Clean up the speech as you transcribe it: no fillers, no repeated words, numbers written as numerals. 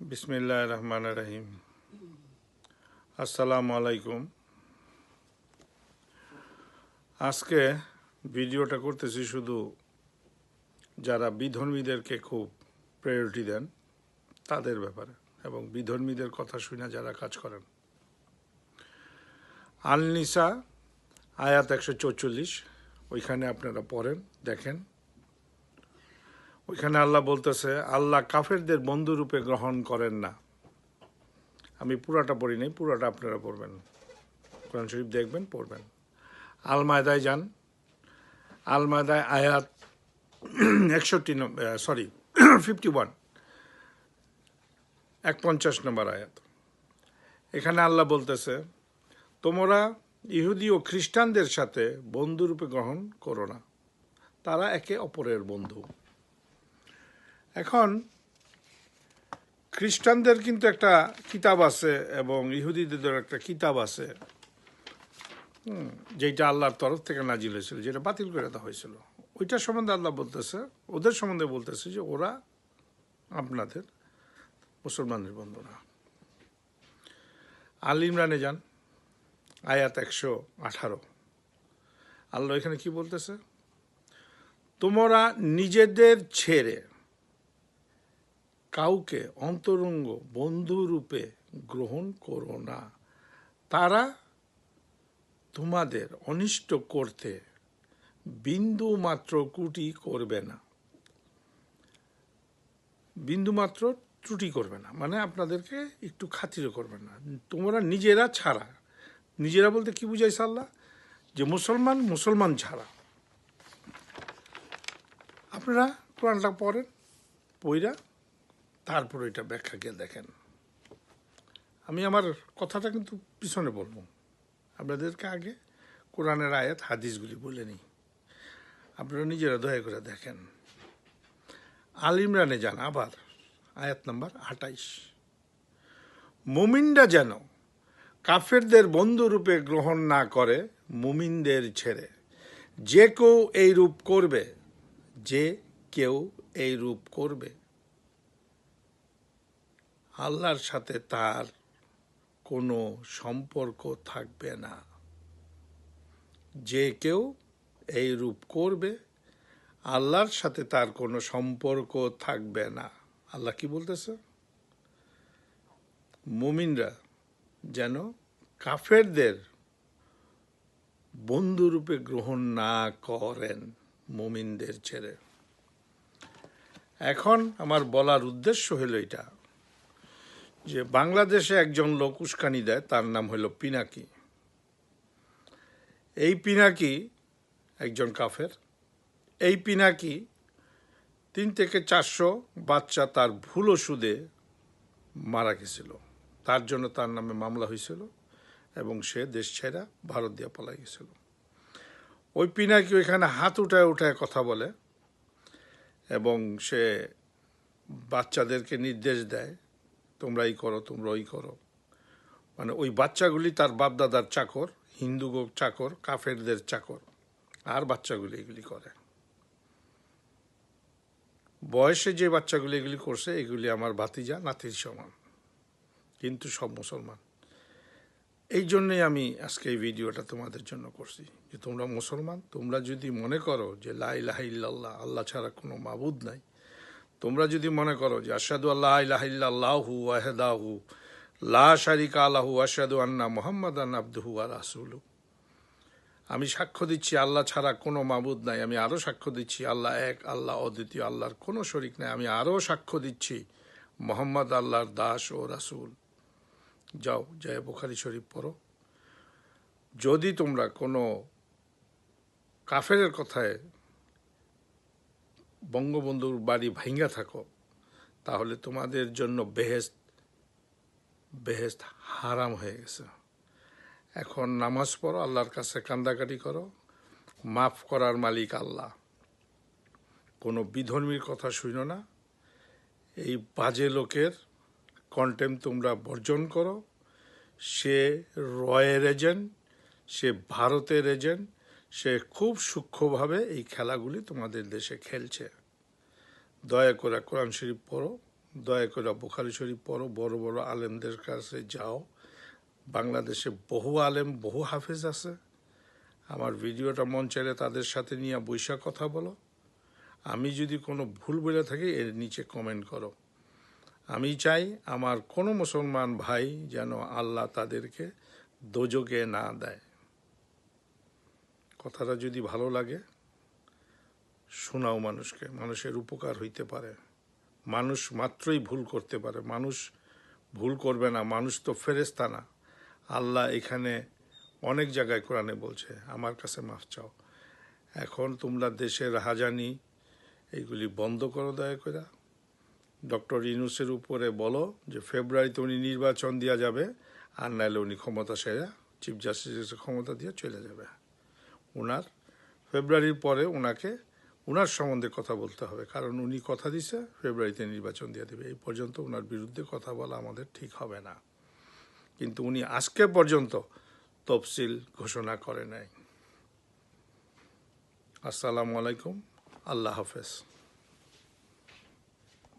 বিসমিল্লাহির রহমানির রহিম। আসসালামু আলাইকুম। আজকে ভিডিওটা করতেছি শুধু যারা বিধর্মীদেরকে খুব প্রায়োরিটি দেন তাদের ব্যাপারে এবং বিধর্মীদের কথা শুনে যারা কাজ করেন। আল নিসা আয়াত 144, ওইখানে আপনারা পড়েন, দেখেন। ওইখানে আল্লাহ বলতেছে, আল্লাহ কাফেরদের বন্ধুরূপে গ্রহণ করেন না। আমি পুরাটা পড়ি নাই, পুরাটা আপনারা পড়বেন, কোরআন শরীফ দেখবেন, পড়বেন। আল মায়দায় যান, আল মায়দায় আয়াত 51 নম্বর আয়াত। এখানে আল্লাহ বলতেছে, তোমরা ইহুদি ও খ্রিস্টানদের সাথে বন্ধুরূপে গ্রহণ করো না, তারা একে অপরের বন্ধু। এখন খ্রিস্টানদের কিন্তু একটা কিতাব আছে এবং ইহুদিদের একটা কিতাব আছে, যেটা আল্লাহর তরফ থেকে নাজিল হয়েছিল, যেটা বাতিল করে দেওয়া হয়েছিল। ওইটার সম্বন্ধে আল্লাহ বলতেছে, ওদের সম্বন্ধে বলতেছে যে ওরা আপনাদের মুসলমানের বন্ধু না। আল ইমরানে যান, আয়াত 118। আল্লাহ এখানে কি বলতেছে, তোমরা নিজেদের ছেড়ে কাউকে অন্তরঙ্গ বন্ধুরূপে গ্রহণ করো না, তারা তোমাদের অনিষ্ট করতে বিন্দু মাত্র ত্রুটি করবে না। বিন্দু মাত্র ত্রুটি করবে না মানে আপনাদেরকে একটু খাতিরও করবে না। তোমরা নিজেরা ছাড়া, নিজেরা বলতে কি বুঝাইছে আল্লাহ, যে মুসলমান ছাড়া। আপনারা কোরআনটা পড়েন, পইরা তারপর এটা ব্যাখ্যাকে দেখেন। আমি আমার কথাটা কিন্তু পিছনে বলবো, আপনাদেরকে আগে কোরআনের আয়াত হাদিসগুলি বলে নিই, আপনারা নিজেরা দয়া করে দেখেন। আল ইমরানে যান, আবার আয়াত নাম্বার 28। মুমিনরা যেন কাফেরদের বন্ধুরূপে গ্রহণ না করে মুমিনদের ছেড়ে। যে কেউ এই রূপ করবে আল্লাহর সাথে তার কোনো সম্পর্ক থাকবে না। যে কেউ এই রূপ করবে আল্লাহর সাথে তার কোনো সম্পর্ক থাকবে না। আল্লাহ কি বলতেছে, মুমিনরা যেন কাফেরদের বন্ধুরূপে গ্রহণ না করেন মুমিনদের ছেড়ে। এখন আমার বলার উদ্দেশ্য হলো এটা, যে বাংলাদেশে একজন লোক উস্কানি দেয়, তার নাম হলো পিনাকি। এই পিনাকি একজন কাফের। এই পিনাকি 300 থেকে 400 বাচ্চা তার ভুল ওষুধে মারা গেছিল। তার জন্য তার নামে মামলা হয়েছিল এবং সে দেশ ছেড়ে ভারত দিয়ে পালাই গেছিল। ওই পিনাকি ওইখানে হাত উঠায় কথা বলে এবং সে বাচ্চাদেরকে নির্দেশ দেয়, তোমরা এই করো, তোমরা ওই করো। মানে ওই বাচ্চাগুলি তার বাপদাদার চাকর, হিন্দু চাকর, কাফেরদের চাকর, আর বাচ্চাগুলি এগুলি করে। বয়সে যে বাচ্চাগুলি এগুলি করছে, এগুলি আমার ভাতিজা নাতির সমান, কিন্তু সব মুসলমান। এই জন্যই আমি আজকে এই ভিডিওটা তোমাদের জন্য করছি, যে তোমরা মুসলমান, তোমরা যদি মনে করো যে লা ইলাহা ইল্লাল্লাহ, আল্লাহ ছাড়া কোনো মাবুদ নাই, তোমরা যদি মনে করো যে আশহাদু আল্লা ইলাহা ইল্লাল্লাহু ওয়াহদাহু লা শারিকা লাহু আশহাদু আন্না মুহাম্মাদান আবদুহু ওয়া রাসূলুহু, আমি সাক্ষ্য দিচ্ছি আল্লাহ ছাড়া কোনো মাবুদ নাই, আমি আরও সাক্ষ্য দিচ্ছি আল্লাহ এক, আল্লাহ অদ্বিতীয়, আল্লাহর কোনো শরিক নাই, আমি আরও সাক্ষ্য দিচ্ছি মুহাম্মদ আল্লাহর দাস ও রাসূল। যাও, যায় বুখারী শরীফ পড়ো। যদি তোমরা কোনো কাফেরের কথায় বঙ্গবন্ধুর বাড়ি ভাঙ্গা থাকো, তাহলে তোমাদের জন্য বেহেশত হারাম হয়ে গেছে। এখন নামাজ পড়ো, আল্লাহর কাছে কান্দাকাটি করো, মাফ করার মালিক আল্লাহ। কোনো বিধর্মীর কথা শুনো না। এই বাজে লোকের কন্টেম তোমরা বর্জন করো। সে রয়ের এজেন্ট, সে ভারতের এজেন্ট, সে খুব সূক্ষ্মভাবে এই খেলাগুলি তোমাদের দেশে খেলছে। দয়া করে কোরআন শরীফ পড়ো, দয়া করে বুখারী শরীফ পড়ো, বড় বড় আলেমদের কাছে যাও। বাংলাদেশে বহু আলেম, বহু হাফেজ আছে। আমার ভিডিওটা মন চাইলে তাদের সাথে নিয়ে বৈশা কথা বলো। আমি যদি কোনো ভুল বলে থাকি এর নিচে কমেন্ট করো। আমি চাই আমার কোনো মুসলমান ভাই যেন আল্লাহ তাদেরকে দোজখে না দেয়। কথাটা যদি ভালো লাগে শোনাও মানুষকে, মানুষের উপকার হইতে পারে। মানুষ মাত্রই ভুল করতে পারে, মানুষ ভুল করবে না, মানুষ তো ফেরেশতা না। আল্লাহ এখানে অনেক জায়গায় কোরআনে বলছে আমার কাছে মাফ চাও। এখন তোমরা দেশের রাহাজানি এইগুলি বন্ধ করো দয়া করে। ডক্টর ইউনূসের উপরে বলো যে ফেব্রুয়ারিতে উনি নির্বাচন দেওয়া যাবে, আর নাহলে উনি ক্ষমতা সেরা চিফ জাস্টিসের ক্ষমতা দিয়ে চলে যাবে। ওনার ফেব্রুয়ারির পরে ওনাকে ওনার সম্বন্ধে কথা বলতে হবে, কারণ উনি কথা দিছে ফেব্রুয়ারিতে নির্বাচন দিয়ে দেবে। এই পর্যন্ত ওনার বিরুদ্ধে কথা বলা আমাদের ঠিক হবে না। কিন্তু উনি আজকে পর্যন্ত তফসিল ঘোষণা করে নাই। আসসালামু আলাইকুম, আল্লাহ হাফেজ।